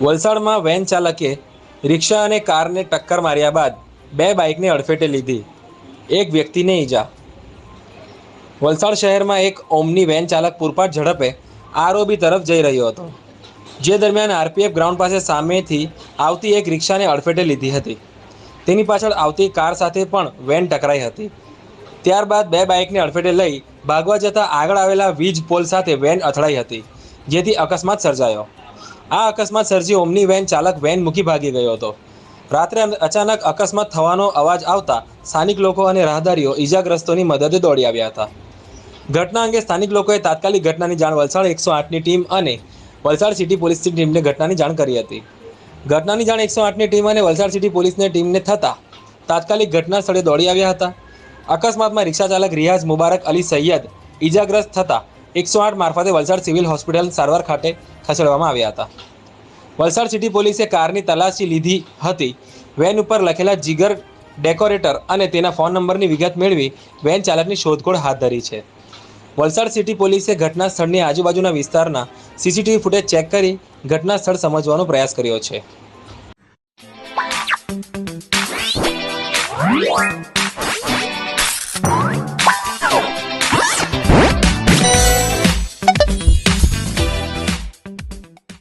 વલસાડમાં વેન ચાલકે રિક્ષા અને કારને ટક્કર માર્યા બાદ બે બાઇકને અડફેટે લીધી, એક વ્યક્તિને ઈજા। વલસાડ શહેરમાં એક ઓમની વેન ચાલક પૂરપાટ ઝડપે આરઓબી તરફ જઈ રહ્યો હતો, જે દરમિયાન આરપીએફ ગ્રાઉન્ડ પાસે સામેથી આવતી એક રિક્ષાને અડફેટે લીધી હતી। તેની પાછળ આવતી કાર સાથે પણ વેન ટકરાઈ હતી। ત્યારબાદ બે બાઇકને અડફેટે લઈ ભાગવા જતાં આગળ આવેલા વીજ પોલ સાથે વેન અથડાઈ હતી, જેથી અકસ્માત સર્જાયો। આ અકસ્માત સર્જી ઓમની વેન ચાલક વેન મૂકી ભાગી ગયો હતો। રાત્રે અચાનક અકસ્માત થવાનો અવાજ આવતા સ્થાનિક લોકો અને રાહદારીઓ ઈજાગ્રસ્તોની મદદે દોડી આવ્યા હતા। ઘટના અંગે સ્થાનિક લોકોએ તાત્કાલિક ઘટનાની જાણ વલસાડ 108ની ટીમ અને વલસાડ સિટી પોલીસની ટીમને ઘટનાની જાણ કરી હતી। ઘટનાની જાણ 108ની ટીમ અને વલસાડ સિટી પોલીસની ટીમને થતાં તાત્કાલિક ઘટના સ્થળે દોડી આવ્યા હતા। અકસ્માતમાં રિક્ષા ચાલક રિયાઝ મુબારક અલી સૈયદ ઈજાગ્રસ્ત થતાં 108 મારફતે વલસાડ સિવિલ હોસ્પિટલ સારવાર ખાતે ખસેડવામાં આવ્યા હતા। વલસાડ સિટી પોલીસે કારની તલાશી લીધી હતી। વેન ઉપર લખેલા જીગર ડેકોરેટર અને તેના ફોન નંબરની વિગત મેળવી વેન ચાલકની શોધખોળ હાથ ધરી છે। વલસાડ સિટી પોલીસે ઘટના સ્થળની આજુબાજુના વિસ્તારના સીસીટીવી ફૂટેજ ચેક કરી ઘટના સ્થળ સમજવાનો પ્રયાસ કર્યો છે।